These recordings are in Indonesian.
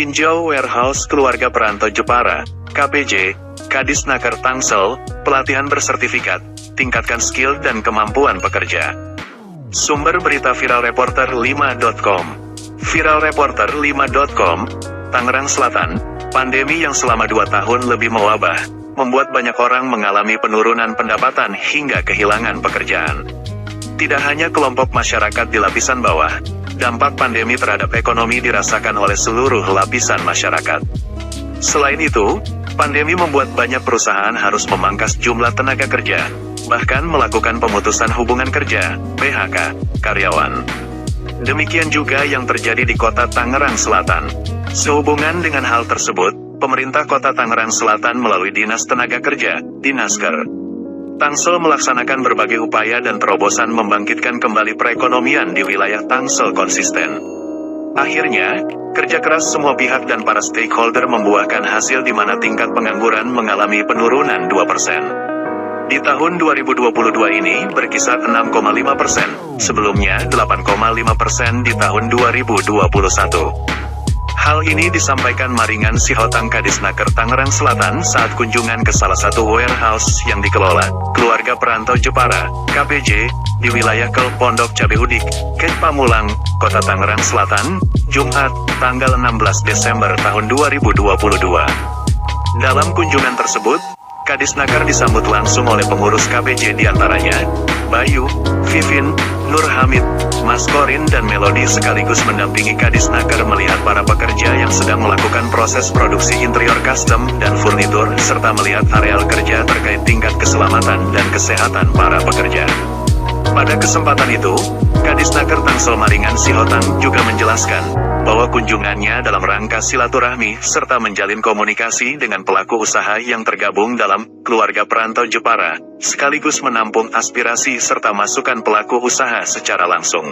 Tinjau Warehouse Keluarga Perantau Jepara, KPJ, Kadisnaker Tangsel, pelatihan bersertifikat, tingkatkan skill dan kemampuan pekerja. Sumber berita viralreporter5.com. Viralreporter5.com, Tangerang Selatan, pandemi yang selama 2 tahun lebih mewabah, membuat banyak orang mengalami penurunan pendapatan hingga kehilangan pekerjaan. Tidak hanya kelompok masyarakat di lapisan bawah, dampak pandemi terhadap ekonomi dirasakan oleh seluruh lapisan masyarakat. Selain itu, pandemi membuat banyak perusahaan harus memangkas jumlah tenaga kerja, bahkan melakukan pemutusan hubungan kerja, PHK, karyawan. Demikian juga yang terjadi di Kota Tangerang Selatan. Sehubungan dengan hal tersebut, pemerintah Kota Tangerang Selatan melalui Dinas Tenaga Kerja, Dinasker, Tangsel melaksanakan berbagai upaya dan terobosan membangkitkan kembali perekonomian di wilayah Tangsel konsisten. Akhirnya, kerja keras semua pihak dan para stakeholder membuahkan hasil di mana tingkat pengangguran mengalami penurunan 2%. Di tahun 2022 ini berkisar 6,5%, sebelumnya 8,5% di tahun 2021. Hal ini disampaikan Maringan Sihotang Kadisnaker Tangerang Selatan saat kunjungan ke salah satu warehouse yang dikelola Keluarga Perantau Jepara, KPJ, di wilayah Kel Pondok Cabe Udik, Ket Pamulang, Kota Tangerang Selatan, Jumat, tanggal 16 Desember tahun 2022. Dalam kunjungan tersebut, Kadisnaker disambut langsung oleh pengurus KPJ diantaranya, Bayu, Vivin, Nur Hamid, Mas Korin dan Melody sekaligus mendampingi Kadisnaker melihat para pekerja yang sedang melakukan proses produksi interior custom dan furnitur serta melihat areal kerja terkait tingkat keselamatan dan kesehatan para pekerja. Pada kesempatan itu, Kadisnaker Tangsel Maringan Sihotang juga menjelaskan bahwa kunjungannya dalam rangka silaturahmi serta menjalin komunikasi dengan pelaku usaha yang tergabung dalam Keluarga Perantau Jepara, sekaligus menampung aspirasi serta masukan pelaku usaha secara langsung.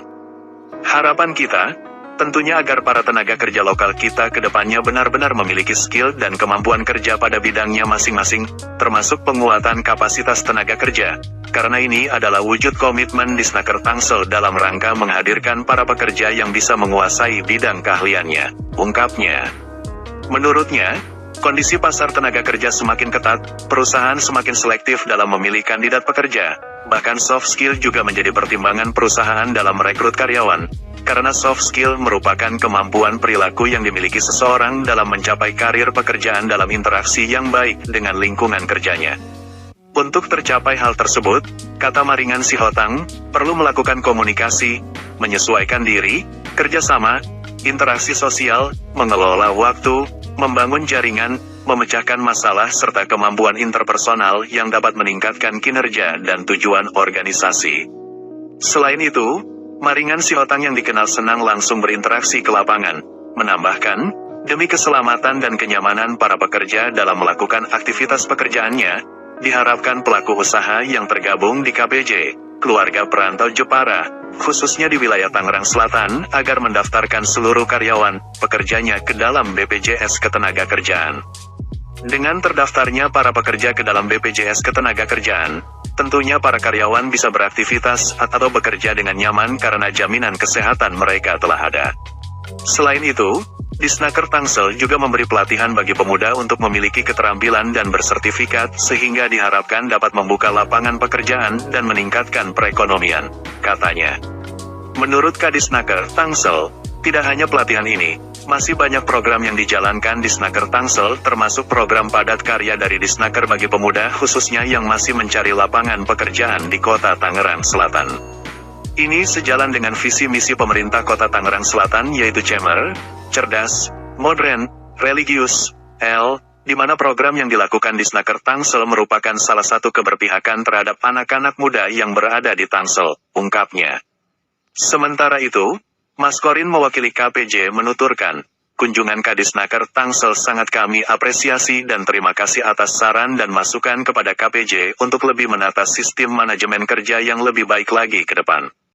Harapan kita, tentunya agar para tenaga kerja lokal kita ke depannya benar-benar memiliki skill dan kemampuan kerja pada bidangnya masing-masing, termasuk penguatan kapasitas tenaga kerja. Karena ini adalah wujud komitmen Disnaker Tangsel dalam rangka menghadirkan para pekerja yang bisa menguasai bidang keahliannya, ungkapnya. Menurutnya, kondisi pasar tenaga kerja semakin ketat, perusahaan semakin selektif dalam memilih kandidat pekerja, bahkan soft skill juga menjadi pertimbangan perusahaan dalam merekrut karyawan, karena soft skill merupakan kemampuan perilaku yang dimiliki seseorang dalam mencapai karir pekerjaan dalam interaksi yang baik dengan lingkungan kerjanya. Untuk tercapai hal tersebut, kata Maringan Sihotang, perlu melakukan komunikasi, menyesuaikan diri, kerjasama, interaksi sosial, mengelola waktu, membangun jaringan, memecahkan masalah serta kemampuan interpersonal yang dapat meningkatkan kinerja dan tujuan organisasi. Selain itu, Maringan Sihotang yang dikenal senang langsung berinteraksi ke lapangan, menambahkan, demi keselamatan dan kenyamanan para pekerja dalam melakukan aktivitas pekerjaannya, diharapkan pelaku usaha yang tergabung di KPJ, Keluarga Perantau Jepara, khususnya di wilayah Tangerang Selatan, agar mendaftarkan seluruh karyawan, pekerjanya ke dalam BPJS Ketenagakerjaan. Dengan terdaftarnya para pekerja ke dalam BPJS Ketenagakerjaan, tentunya para karyawan bisa beraktivitas atau bekerja dengan nyaman karena jaminan kesehatan mereka telah ada. Selain itu, Disnaker Tangsel juga memberi pelatihan bagi pemuda untuk memiliki keterampilan dan bersertifikat sehingga diharapkan dapat membuka lapangan pekerjaan dan meningkatkan perekonomian, katanya. Menurut Kadisnaker Tangsel, tidak hanya pelatihan ini, masih banyak program yang dijalankan Disnaker Tangsel termasuk program padat karya dari Disnaker bagi pemuda khususnya yang masih mencari lapangan pekerjaan di Kota Tangerang Selatan. Ini sejalan dengan visi misi pemerintah Kota Tangerang Selatan yaitu CEMER, cerdas, modern, religius, di mana program yang dilakukan Disnaker Tangsel merupakan salah satu keberpihakan terhadap anak-anak muda yang berada di Tangsel, ungkapnya. Sementara itu, Mas Korin mewakili KPJ menuturkan, kunjungan Kadisnaker Tangsel sangat kami apresiasi dan terima kasih atas saran dan masukan kepada KPJ untuk lebih menata sistem manajemen kerja yang lebih baik lagi ke depan.